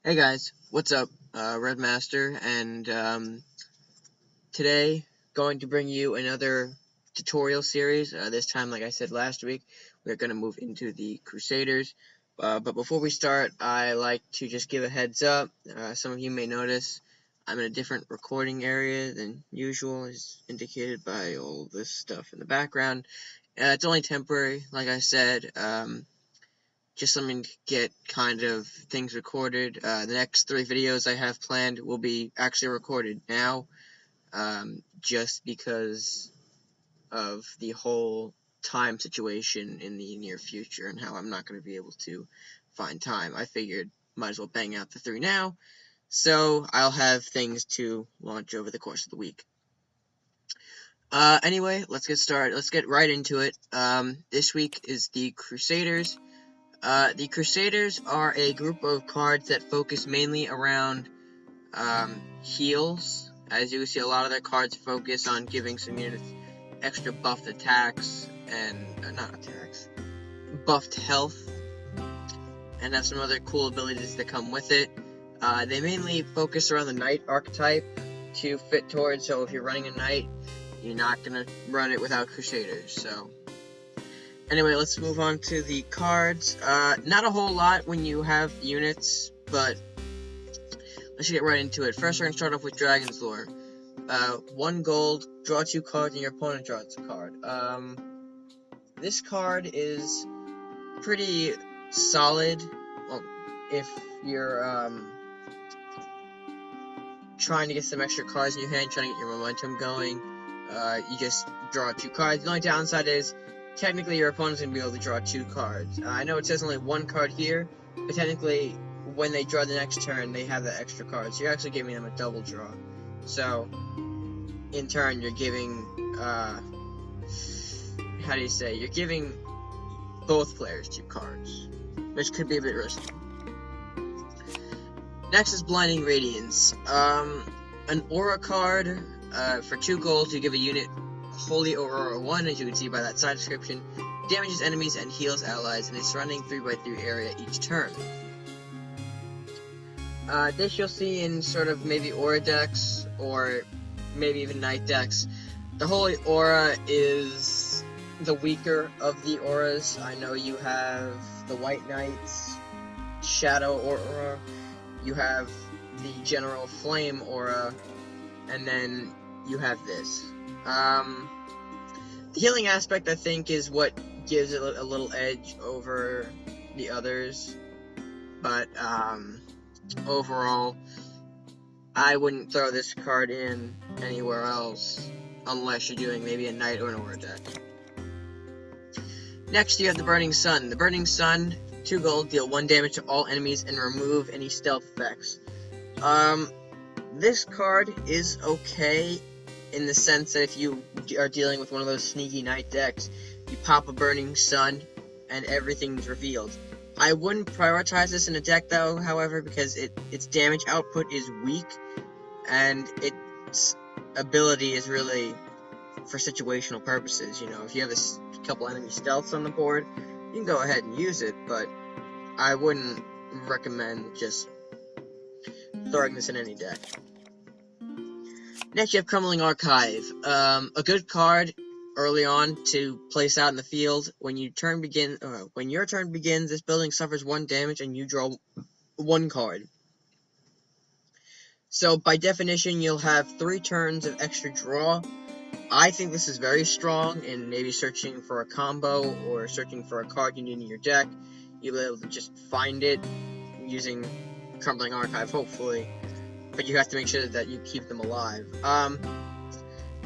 Hey guys, what's up? Red Master, and today going to bring you another tutorial series. This time, like I said last week, we're going to move into the Crusaders. But before we start, I like to just give a heads up. Some of you may notice I'm in a different recording area than usual, as indicated by all this stuff in the background. It's only temporary, like I said. Just something to get kind of things recorded. The next 3 videos I have planned will be actually recorded now, just because of the whole time situation in the near future and how I'm not going to be able to find time. I figured might as well bang out the 3 now, so I'll have things to launch over the course of the week. Anyway, let's get started. Let's get right into it. This week is the Crusaders. The Crusaders are a group of cards that focus mainly around heals. As you can see, a lot of their cards focus on giving some units extra buffed attacks and buffed health, and have some other cool abilities that come with it. They mainly focus around the knight archetype to fit towards, so if you're running a knight, you're not going to run it without Crusaders, so... Anyway, let's move on to the cards. Not a whole lot when you have units, but let's get right into it. First, we're going to start off with Dragon's Lore. 1 gold, draw 2 cards, and your opponent draws a card. This card is pretty solid. Well, if you're trying to get some extra cards in your hand, trying to get your momentum going, you just draw 2 cards. The only downside is, technically your opponent's going to be able to draw 2 cards. I know it says only 1 card here, but technically when they draw the next turn, they have that extra card. So you're actually giving them a double draw. So, in turn, you're giving, you're giving both players 2 cards, which could be a bit risky. Next is Blinding Radiance. An aura card, for 2 gold, you give a unit Holy Aurora 1, as you can see by that side description, damages enemies and heals allies in a surrounding 3x3 area each turn. This you'll see in sort of maybe aura decks, or maybe even knight decks. The Holy Aura is the weaker of the auras. I know you have the White Knights, Shadow Aura, you have the General Flame Aura, and then you have this. The healing aspect, I think, is what gives it a little edge over the others, but, overall, I wouldn't throw this card in anywhere else, unless you're doing maybe a Knight or an Aura deck. Next, you have the Burning Sun. The Burning Sun, 2 gold, deal 1 damage to all enemies and remove any stealth effects. This card is okay, in the sense that if you are dealing with one of those sneaky knight decks, you pop a Burning Sun, and everything's revealed. I wouldn't prioritize this in a deck, though, however, because its damage output is weak, and its ability is really for situational purposes. You know, if you have a couple enemy stealths on the board, you can go ahead and use it, but I wouldn't recommend just throwing this in any deck. Next, you have Crumbling Archive. A good card early on to place out in the field. When your turn begins, this building suffers 1 damage and you draw 1 card. So, by definition, you'll have 3 turns of extra draw. I think this is very strong in maybe searching for a combo or searching for a card you need in your deck. You'll be able to just find it using Crumbling Archive, hopefully. But you have to make sure that you keep them alive.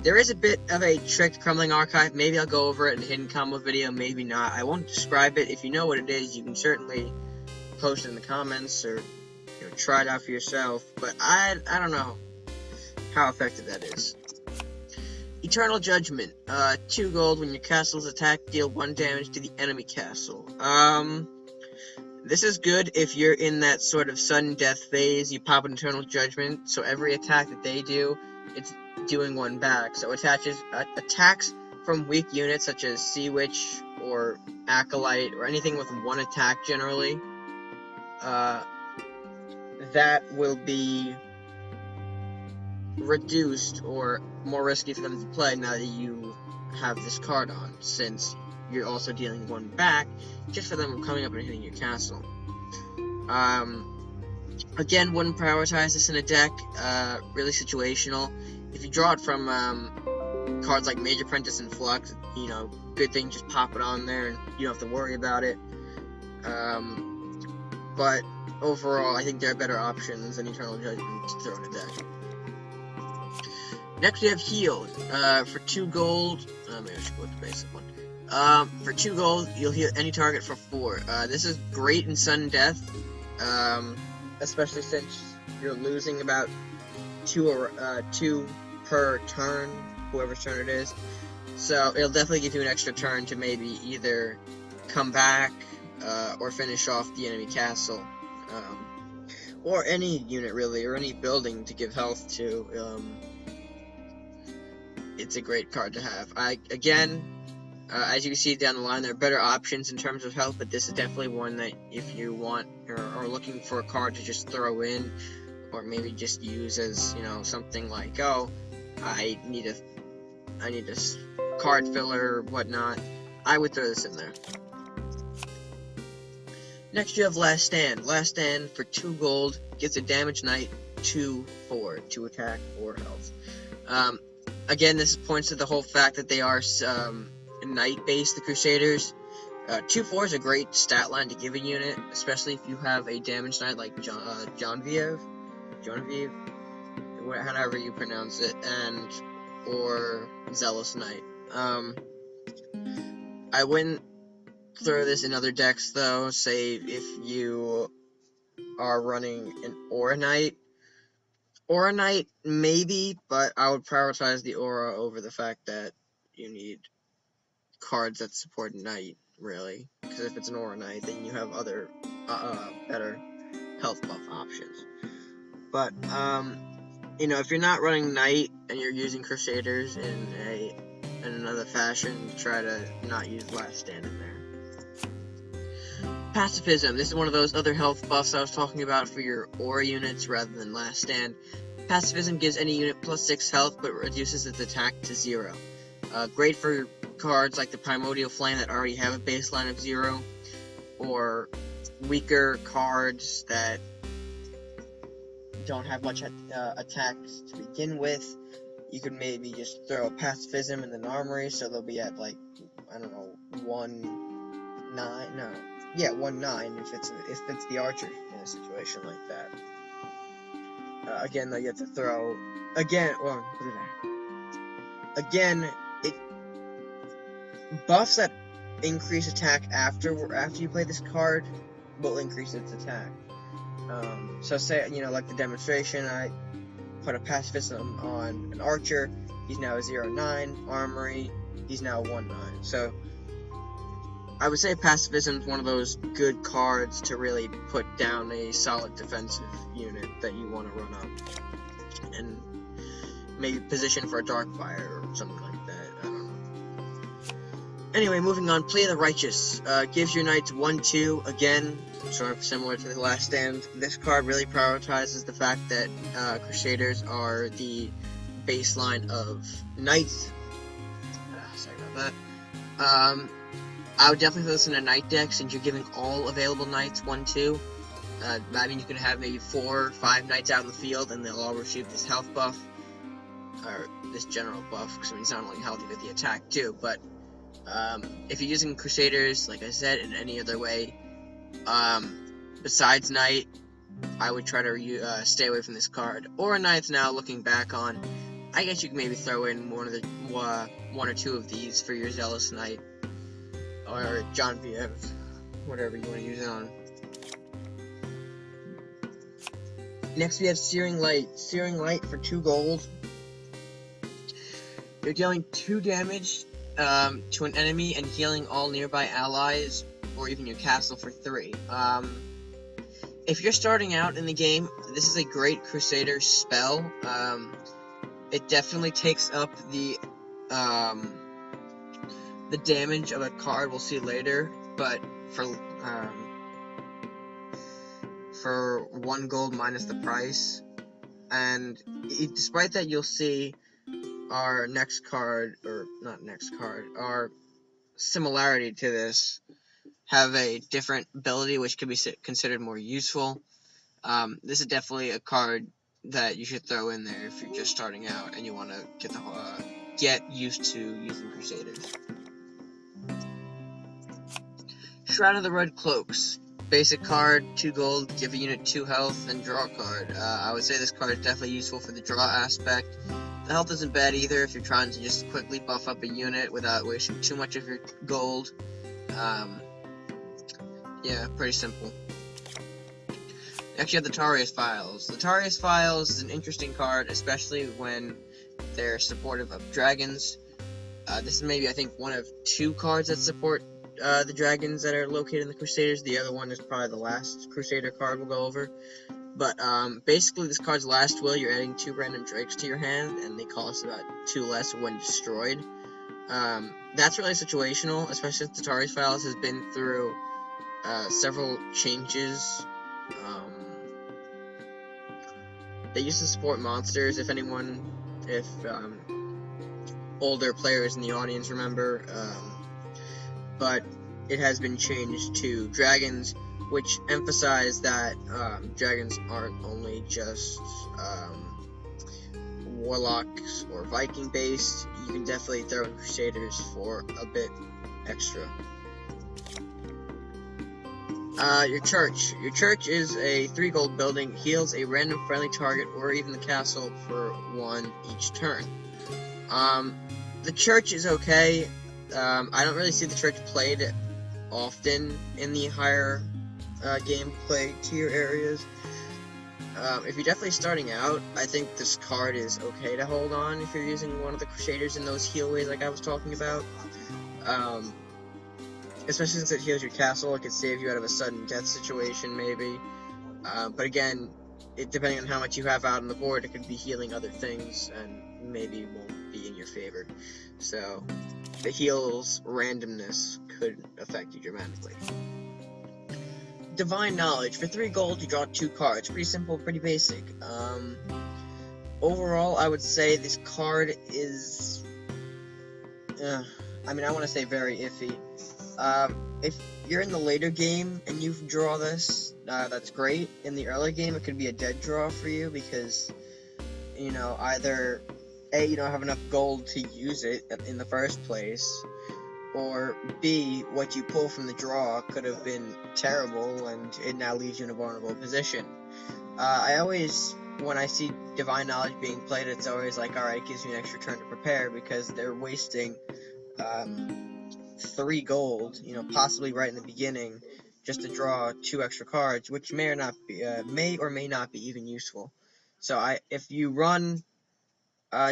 There is a bit of a trick to Crumbling Archive. Maybe I'll go over it in a hidden combo video, maybe not. I won't describe it. If you know what it is, you can certainly post it in the comments or try it out for yourself. But I don't know how effective that is. Eternal Judgment. 2 gold. When your castle is attacked, deal 1 damage to the enemy castle. This is good if you're in that sort of sudden death phase. You pop an Eternal Judgment, so every attack that they do, it's doing 1 back. So attacks from weak units such as Sea Witch or Acolyte or anything with 1 attack generally, that will be reduced or more risky for them to play now that you have this card on, since you're also dealing 1 back just for them coming up and hitting your castle. Again, wouldn't prioritize this in a deck. Really situational. If you draw it from cards like Major Apprentice and Flux, you know, good thing, just pop it on there and you don't have to worry about it. But overall, I think there are better options than Eternal Judgment to throw in a deck. Next we have Healed. For 2 gold, maybe I should go with the basic one. For 2 gold, you'll heal any target for 4. This is great in sudden death, especially since you're losing about 2 per turn, whoever's turn it is. So it'll definitely give you an extra turn to maybe either come back or finish off the enemy castle, or any unit really, or any building to give health to. It's a great card to have. Again, as you can see down the line, there are better options in terms of health, but this is definitely one that if you want or are looking for a card to just throw in, or maybe just use as, you know, something like, oh, I need a card filler or whatnot, I would throw this in there. Next you have Last Stand. Last Stand for 2 gold gets a damage knight 2/4 to attack or health. Again, this points to the whole fact that they are knight-based, the Crusaders. 2/4 is a great stat line to give a unit, especially if you have a damage knight like Genevieve, however you pronounce it, or Zealous Knight. I wouldn't throw this in other decks though, say if you are running an Aura Knight. Aura Knight, maybe, but I would prioritize the Aura over the fact that you need cards that support Knight, really. Because if it's an Aura Knight, then you have other, better health buff options. But, you know, if you're not running Knight and you're using Crusaders in another fashion, try to not use Last Stand in there. Pacifism. This is one of those other health buffs I was talking about for your Aura units rather than Last Stand. Pacifism gives any unit +6 health, but reduces its attack to 0. Great for cards like the Primordial Flame that already have a baseline of 0, or weaker cards that don't have much attacks to begin with. You could maybe just throw a Pacifism in the Armory, so they'll be at, like, I don't know, 1/9, no. Yeah, 1/9 if it's the archer in a situation like that. Again, though, you have to throw again. It buffs that increase attack after you play this card will increase its attack. So say, you know, like the demonstration, I put a Pacifism on an archer. He's now a 0/9 armory. He's now 1/9. So I would say Pacifism is one of those good cards to really put down a solid defensive unit that you want to run up, and maybe position for a Darkfire or something like that. I don't know. Anyway, moving on. Plea of the Righteous gives your knights 1/2. Again, sort of similar to the Last Stand. This card really prioritizes the fact that Crusaders are the baseline of knights. Sorry about that. I would definitely throw this in a knight deck, since you're giving all available knights 1/2. That means you can have maybe 4 or 5 knights out in the field, and they'll all receive this health buff, or this general buff, because I mean, it's not only healthy with the attack too, but if you're using Crusaders, like I said, in any other way, besides knight, I would try to stay away from this card. Or knights now, looking back on, I guess you can maybe throw in one or two of these for your Zealous Knight, or Genevieve, whatever you want to use it on. Next we have Searing Light. Searing Light for 2 gold. You're dealing 2 damage to an enemy and healing all nearby allies, or even your castle, for 3. If you're starting out in the game, this is a great Crusader spell. It definitely takes up the damage of a card we'll see later, but for 1 gold minus the price. And despite that, you'll see our next card, or not next card, our similarity to this have a different ability which could be considered more useful. This is definitely a card that you should throw in there if you're just starting out and you want to get used to using Crusaders. Shroud of the Red Cloaks. Basic card, 2 gold, give a unit 2 health, and draw a card. I would say this card is definitely useful for the draw aspect. The health isn't bad either if you're trying to just quickly buff up a unit without wasting too much of your gold. Yeah, pretty simple. Next you have the Targus Files. The Targus Files is an interesting card, especially when they're supportive of dragons. This is maybe, I think, one of 2 cards that support the dragons that are located in the Crusaders. The other one is probably the last Crusader card we'll go over. But basically, this card's last will, you're adding 2 random drakes to your hand, and they cost about 2 less when destroyed. That's really situational, especially since the Targus Files has been through several changes. They used to support monsters, if older players in the audience remember, but it has been changed to dragons, which emphasize that dragons aren't only just warlocks or Viking based. You can definitely throw in Crusaders for a bit extra. Your church. Your church is a 3 gold building, heals a random friendly target or even the castle for 1 each turn. The church is okay. I don't really see the church played often in the higher gameplay tier areas. If you're definitely starting out, I think this card is okay to hold on if you're using one of the Crusaders in those heal ways like I was talking about. Especially since it heals your castle, it could save you out of a sudden death situation, maybe. But again, depending on how much you have out on the board, it could be healing other things, and maybe won't be in your favor. So, the heal's randomness could affect you dramatically. Divine Knowledge. For 3 gold, you draw 2 cards. Pretty simple, pretty basic. Overall, I would say this card is... I want to say very iffy. If you're in the later game and you draw this, that's great. In the early game, it could be a dead draw for you because, either A, you don't have enough gold to use it in the first place, or B, what you pull from the draw could have been terrible and it now leaves you in a vulnerable position. When I see Divine Knowledge being played, it's always like, alright, it gives me an extra turn to prepare because they're wasting 3 gold, possibly right in the beginning, just to draw 2 extra cards, which may or may not be even useful. So if you run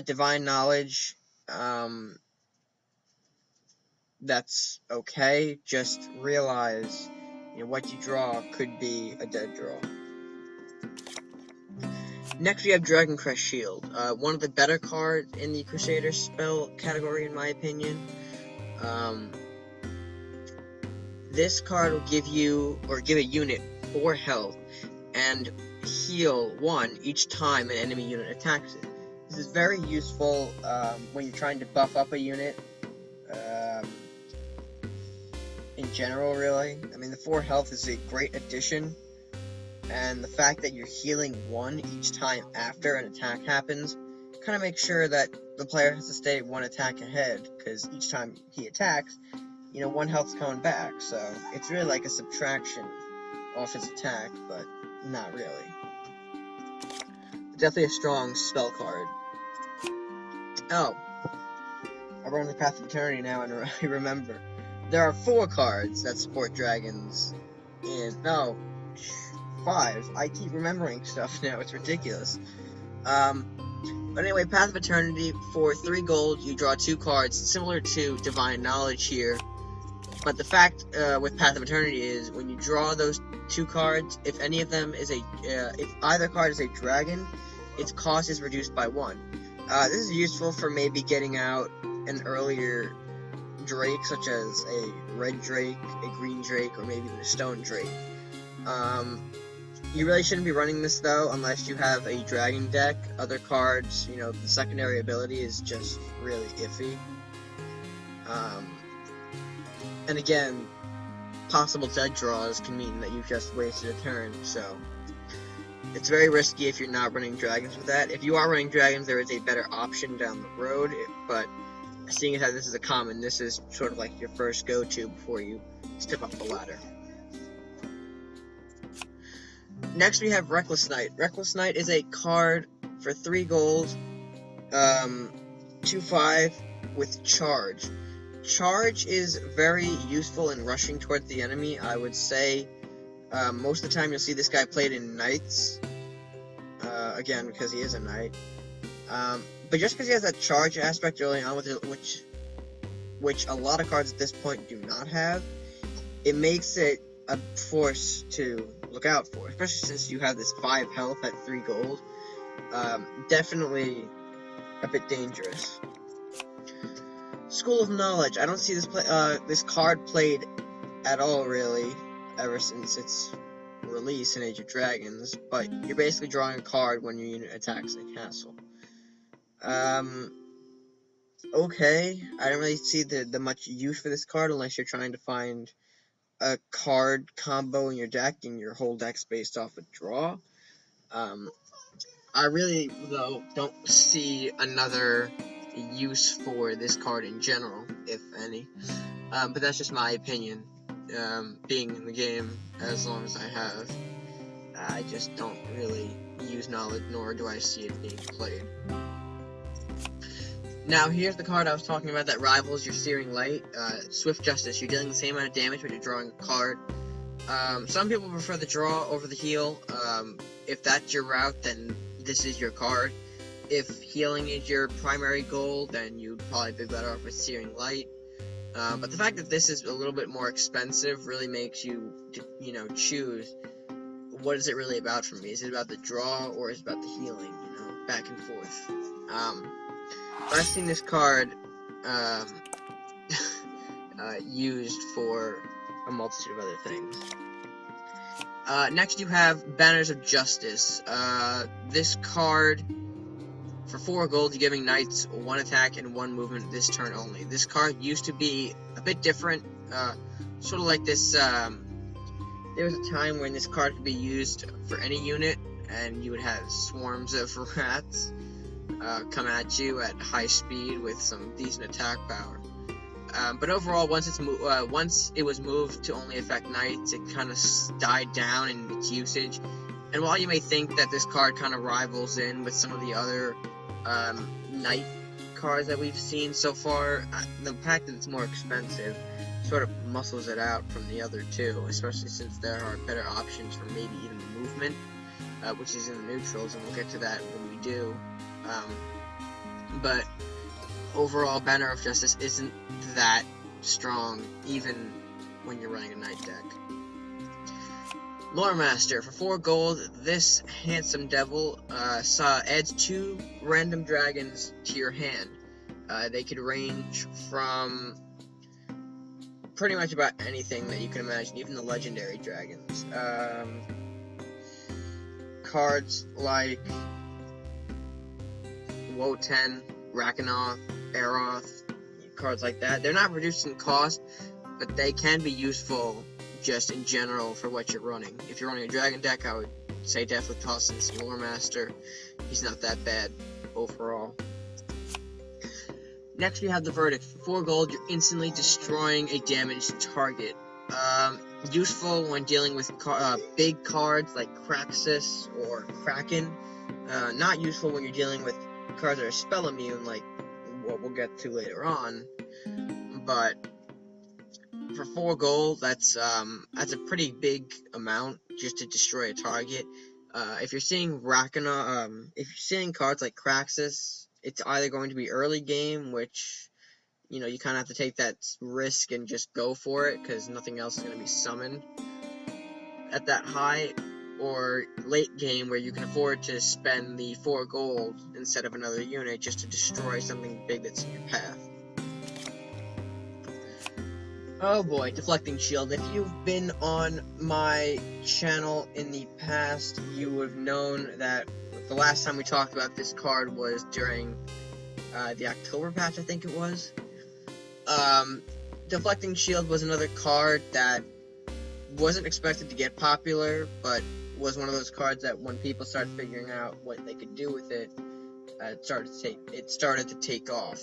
Divine Knowledge, that's okay. Just realize, what you draw could be a dead draw. Next we have Dragon Crest Shield, one of the better cards in the Crusader spell category in my opinion. This card will give a unit 4 health and heal 1 each time an enemy unit attacks it. This is very useful when you're trying to buff up a unit. In general, really. The 4 health is a great addition, and the fact that you're healing 1 each time after an attack happens kind of makes sure that the player has to stay 1 attack ahead, because each time he attacks, 1 health's coming back, so it's really like a subtraction off his attack, but not really. Definitely a strong spell card. Oh, I run the Path of Eternity now and I remember. There are 4 cards that support dragons, no, 5. I keep remembering stuff now, it's ridiculous. But anyway, Path of Eternity, for 3 gold, you draw 2 cards, similar to Divine Knowledge here. But the fact with Path of Eternity is, when you draw those 2 cards, if either card is a dragon, its cost is reduced by 1. This is useful for maybe getting out an earlier drake, such as a red drake, a green drake, or maybe even a stone drake. You really shouldn't be running this, though, unless you have a dragon deck. Other cards, you know, the secondary ability is just really iffy. And again, possible dead draws can mean that you've just wasted a turn, so it's very risky if you're not running dragons with that. If you are running dragons, there is a better option down the road, but seeing as how this is a common, this is sort of like your first go-to before you step up the ladder. Next we have Reckless Knight. Reckless Knight is a card for 3 gold, 2/5 with charge. Charge is very useful in rushing towards the enemy. I would say most of the time you'll see this guy played in knights, again because he is a knight. But just because he has that charge aspect early on, with it, which a lot of cards at this point do not have, it makes it a force to look out for, especially since you have this 5 health at 3 gold. Definitely a bit dangerous. School of Knowledge. I don't see this card played at all, really, ever since its release in Age of Dragons, but you're basically drawing a card when your unit attacks a castle. Okay, I don't really see the much use for this card unless you're trying to find a card combo in your deck and your whole deck's based off a draw. I really, though, don't see another use for this card in general, if any. But that's just my opinion. Being in the game as long as I have, I just don't really use knowledge, nor do I see it being played. Now, here's the card I was talking about that rivals your Searing Light, Swift Justice. You're dealing the same amount of damage when you're drawing a card. Some people prefer the draw over the heal. If that's your route, then this is your card. If healing is your primary goal, then you'd probably be better off with Searing Light. But the fact that this is a little bit more expensive really makes you, choose what is it really about for me. Is it about the draw or is it about the healing? Back and forth. I've seen this card used for a multitude of other things. Next you have Banners of Justice. This card, for 4 gold, you're giving knights 1 attack and 1 movement this turn only. This card used to be a bit different, sort of like this. There was a time when this card could be used for any unit, and you would have swarms of rats come at you at high speed with some decent attack power. But overall, once it was moved to only affect knights, it kind of died down in its usage. And while you may think that this card kind of rivals in with some of the other knight cards that we've seen so far, the fact that it's more expensive sort of muscles it out from the other two, especially since there are better options for maybe even movement, which is in the neutrals, and we'll get to that when we do. But overall, Banner of Justice isn't that strong, even when you're running a knight deck. Lore Master, for 4 gold, this handsome devil adds 2 random dragons to your hand. They could range from pretty much about anything that you can imagine, even the legendary dragons. Cards like Wotan, Rakanoth, Aeroth, cards like that. They're not reduced in cost, but they can be useful just in general for what you're running. If you're running a dragon deck, I would say definitely toss in some Lore Master. He's not that bad overall. Next we have the Verdict. For 4 gold, you're instantly destroying a damaged target. Useful when dealing with big cards like Kraxus or Kraken. Not useful when you're dealing with cards that are spell immune, like what we'll get to later on. But for 4 gold, that's a pretty big amount just to destroy a target. If you're seeing if you're seeing cards like Kraxus, it's either going to be early game, which you kind of have to take that risk and just go for it because nothing else is going to be summoned at that high, or late game where you can afford to spend the 4 gold instead of another unit just to destroy something big that's in your path. Oh boy, Deflecting Shield. If you've been on my channel in the past, you would have known that the last time we talked about this card was during the October patch, I think it was. Deflecting Shield was another card that wasn't expected to get popular, but was one of those cards that when people started figuring out what they could do with it, it started to take off.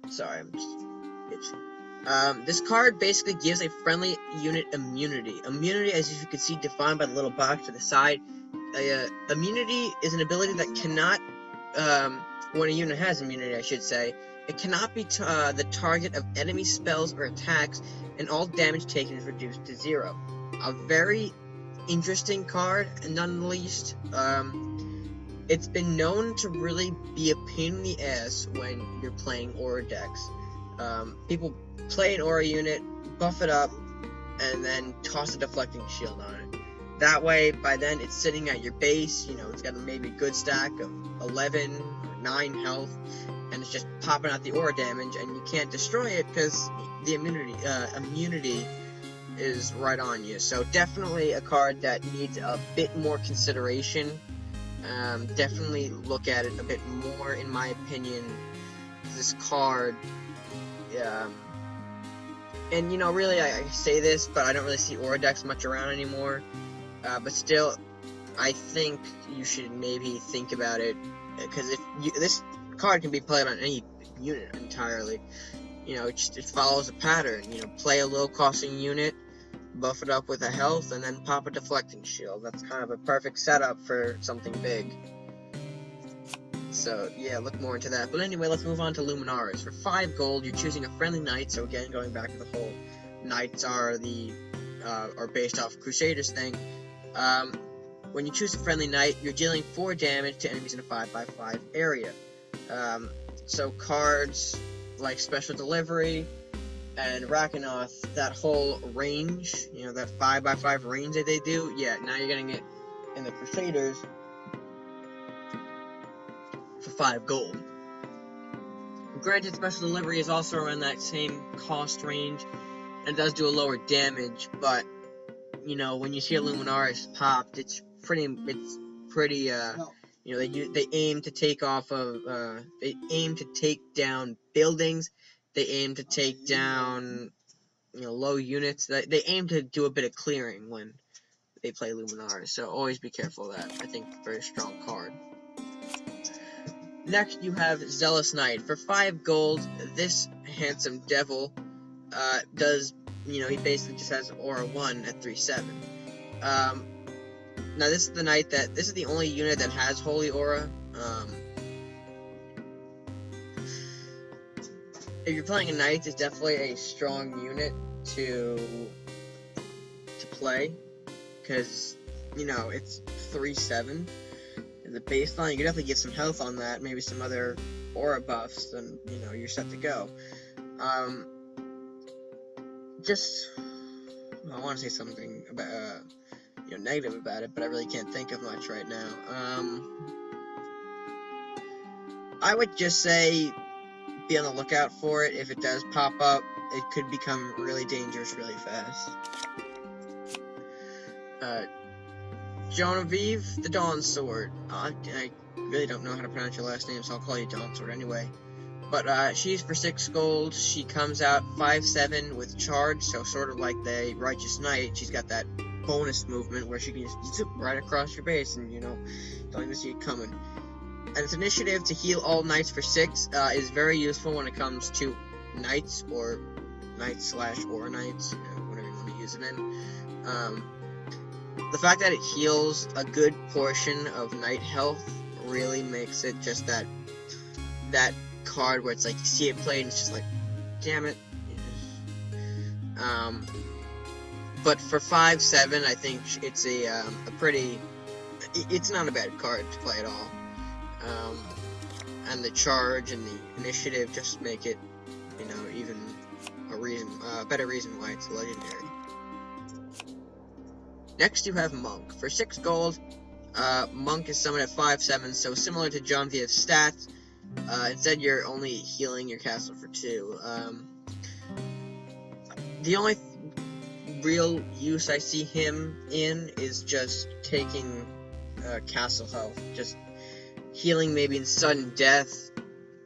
Sorry, I'm just itching. This card basically gives a friendly unit immunity. Immunity, as you can see, defined by the little box to the side. Immunity is an ability that cannot, when a unit has immunity, I should say, it cannot be the target of enemy spells or attacks, and all damage taken is reduced to 0. A very interesting card, none the least. It's been known to really be a pain in the ass when you're playing aura decks. People play an aura unit, buff it up, and then toss a Deflecting Shield on it. That way, by then, it's sitting at your base, you know, it's got maybe a good stack of 11 or 9 health, and it's just popping out the aura damage, and you can't destroy it because the immunity is right on you. So definitely a card that needs a bit more consideration. Definitely look at it a bit more, in my opinion. This card, and you know, really, I say this, but I don't really see aura decks much around anymore. But still, I think you should maybe think about it, because this card can be played on any unit entirely. You know, it follows a pattern. You know, play a low-costing unit, buff it up with a health, and then pop a Deflecting Shield. That's kind of a perfect setup for something big. So, yeah, look more into that. But anyway, let's move on to Luminaries. For 5 gold, you're choosing a friendly knight. So again, going back to the whole knights are based off Crusaders thing. When you choose a friendly knight, you're dealing 4 damage to enemies in a 5x5 area. So cards like Special Delivery and Rakanoth, that whole range, you know, that 5x5 range that they do, yeah, now you're getting it in the Crusaders for 5 gold. Granted, Special Delivery is also around that same cost range, and does do a lower damage, but, you know, when you see a Luminaries popped, it's pretty, you know, they aim to take down buildings, they aim to take down, you know, low units, they aim to do a bit of clearing when they play Luminaries, so always be careful of that. I think very strong card. Next, you have Zealous Knight. For 5 gold, this handsome devil does, you know, he basically just has Aura 1 at 3/7. Now, this is the knight this is the only unit that has Holy Aura. If you're playing a knight, it's definitely a strong unit to play, because, you know, it's 3/7. The baseline, you can definitely get some health on that, maybe some other aura buffs, then, you know, you're set to go. I want to say something about, you know, negative about it, but I really can't think of much right now. I would just say, be on the lookout for it. If it does pop up, it could become really dangerous really fast. Genevieve, the Dawn Sword. I really don't know how to pronounce your last name, so I'll call you Dawn Sword anyway. But she's for 6 gold. She comes out 5/7 with charge, so sort of like the Righteous Knight. She's got that bonus movement where she can just zip right across your base and, you know, don't even see it coming. And its initiative to heal all knights for 6 is very useful when it comes to knights or knights/aura knights, you know, whatever you want to use it in. The fact that it heals a good portion of knight health really makes it just that card where it's like you see it played and it's just like, damn it. But for 5/7, I think it's it's not a bad card to play at all. And the charge and the initiative just make it, you know, even a better reason why it's legendary. Next, you have Monk. For 6 gold, Monk is summoned at 5/7, so similar to Genevieve's stats. Instead, you're only healing your castle for 2. The only real use I see him in is just taking castle health, just healing maybe in sudden death,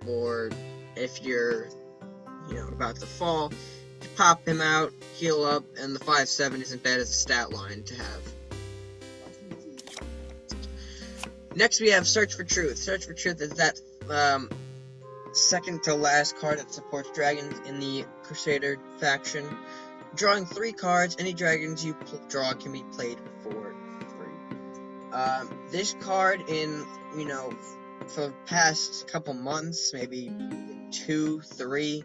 or if you're, about to fall, you pop him out, heal up, and the 5/7 isn't bad as a stat line to have. Next we have Search for Truth. Search for Truth is that second to last card that supports dragons in the Crusader faction. Drawing 3 cards, any dragons you draw can be played for free. This card for the past couple months, maybe 2, 3,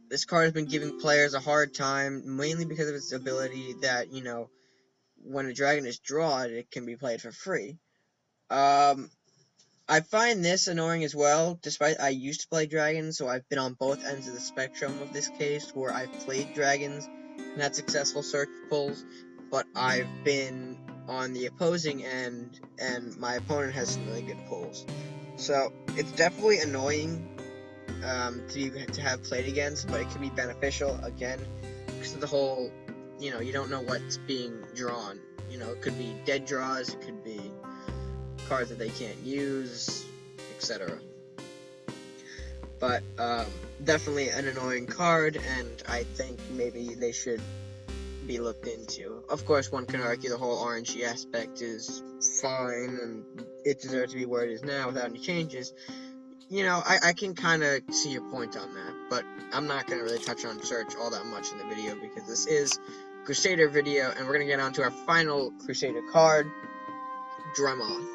this card has been giving players a hard time, mainly because of its ability that, when a dragon is drawn, it can be played for free. I find this annoying as well, despite I used to play dragons, so I've been on both ends of the spectrum of this case, where I've played dragons and had successful search pulls, but I've been on the opposing end, and my opponent has some really good pulls. So, it's definitely annoying to have played against, but it can be beneficial, again, because of the whole, you don't know what's being drawn. It could be dead draws, it could be cards that they can't use, etc. But, definitely an annoying card, and I think maybe they should be looked into. Of course, one can argue the whole RNG aspect is fine, and it deserves to be where it is now without any changes. I can kind of see your point on that, but I'm not going to really touch on Search all that much in the video, because this is Crusader video, and we're going to get on to our final Crusader card, Dremoth.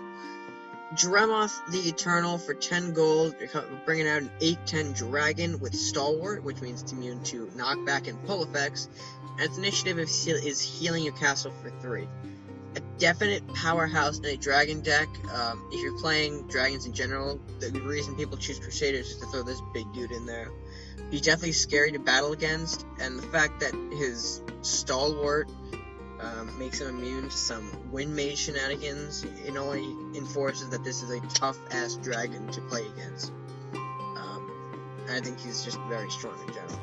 Dremoth the Eternal for 10 gold, you're bringing out an 8/10 dragon with Stalwart, which means it's immune to knockback and pull effects, and its initiative is healing your castle for 3. A definite powerhouse in a dragon deck. If you're playing dragons in general, the reason people choose Crusaders is to throw this big dude in there. He's definitely scary to battle against, and the fact that his Stalwart makes him immune to some wind mage shenanigans, it only enforces that this is a tough-ass dragon to play against. And I think he's just very strong in general.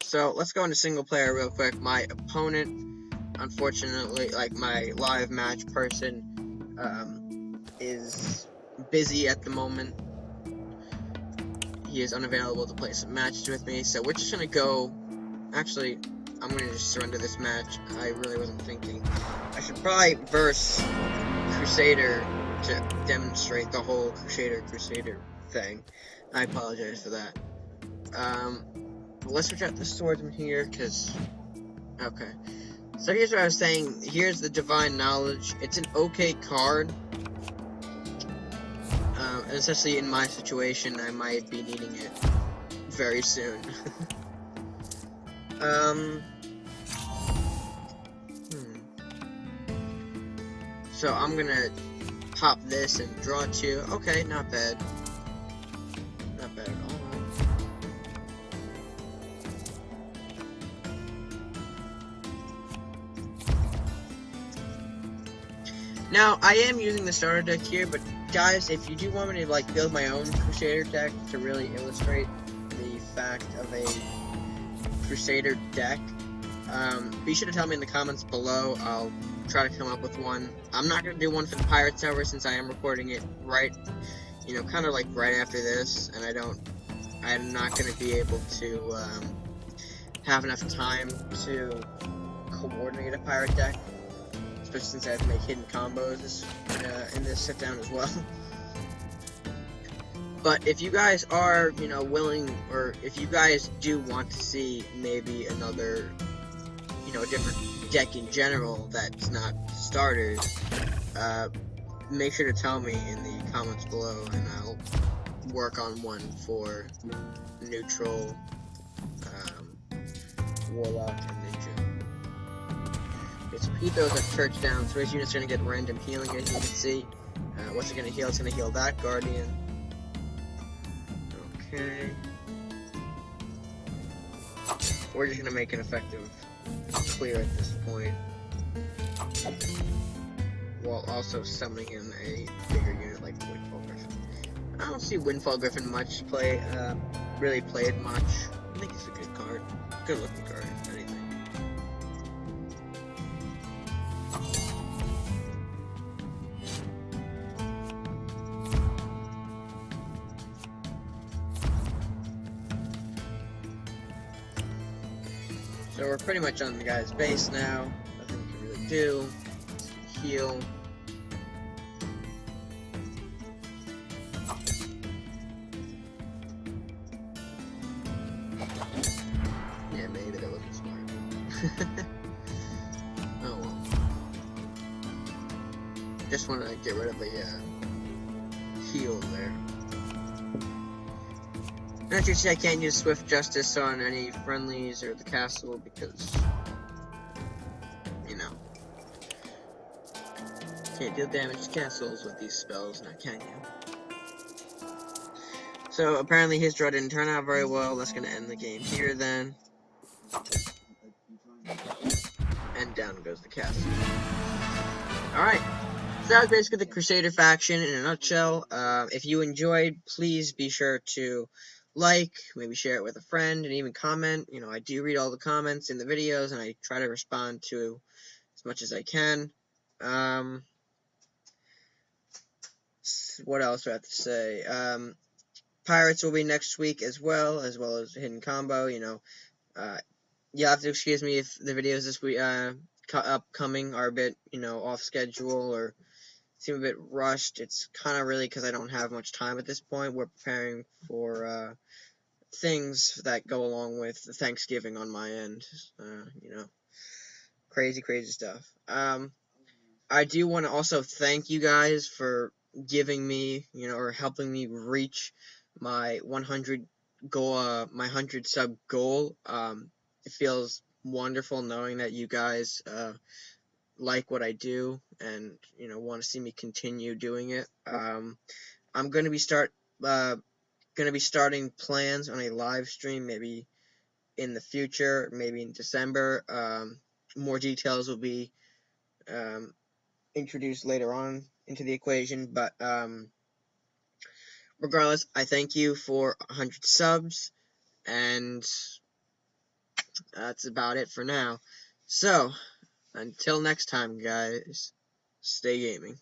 So, let's go into single player real quick. My opponent, unfortunately, like my live match person, is busy at the moment. He is unavailable to play some matches with me, so we're just gonna go. Actually, I'm gonna just surrender this match. I really wasn't thinking. I should probably verse Crusader to demonstrate the whole Crusader thing. I apologize for that. Let's switch out the swordsman here, because... Okay. So here's what I was saying. Here's the Divine Knowledge. It's an okay card. Especially in my situation, I might be needing it very soon. So I'm gonna pop this and draw 2. Okay, not bad. Not bad at all. Now, I am using the starter deck here, but guys, if you do want me to build my own Crusader deck to really illustrate the fact of a Crusader deck, be sure to tell me in the comments below. I'll try to come up with one. I'm not going to do one for the Pirate server since I am recording it right after this, and I'm not going to be able to have enough time to coordinate a Pirate deck. Especially since I have to make hidden combos in this sit down as well. But if you guys are, willing, or if you guys do want to see maybe another, a different deck in general that's not starters, make sure to tell me in the comments below, and I'll work on one for neutral, warlock, and ninja. So he throws that church down, so his unit's going to get random healing, as you can see. What's it going to heal? It's going to heal that Guardian. Okay. We're just going to make an effective clear at this point, while also summoning in a bigger unit like the Windfall Griffin. I don't see Windfall Griffin really played much. I think it's a good card. Good looking card, if anything. So we're pretty much on the guy's base now. Nothing we can really do. Heal. Yeah, maybe that wasn't smart. Oh well. Just want to get rid of the heal there. As you see, I can't use Swift Justice on any friendlies or the castle because, you know, can't deal damage to castles with these spells, now can you? So apparently his draw didn't turn out very well. That's going to end the game here then. And down goes the castle. Alright. So that was basically the Crusader faction in a nutshell. If you enjoyed, please be sure to like, maybe share it with a friend, and even comment. You know, I do read all the comments in the videos, and I try to respond to as much as I can. What else do I have to say? Pirates will be next week as well as Hidden Combo. You know, you'll have to excuse me if the videos this week upcoming are a bit, you know, off schedule or seem a bit rushed. It's kind of really because I don't have much time at this point. We're preparing for things that go along with Thanksgiving on my end. You know, crazy stuff. I do want to also thank you guys for giving me, you know, or helping me reach my 100 goal, my 100 sub goal. It feels wonderful knowing that you guys like what I do and, you know, want to see me continue doing it. I'm going to be starting plans on a live stream maybe in the future, maybe in December. More details will be introduced later on into the equation, but regardless, I thank you for 100 subs, and that's about it for now. So, until next time, guys, stay gaming.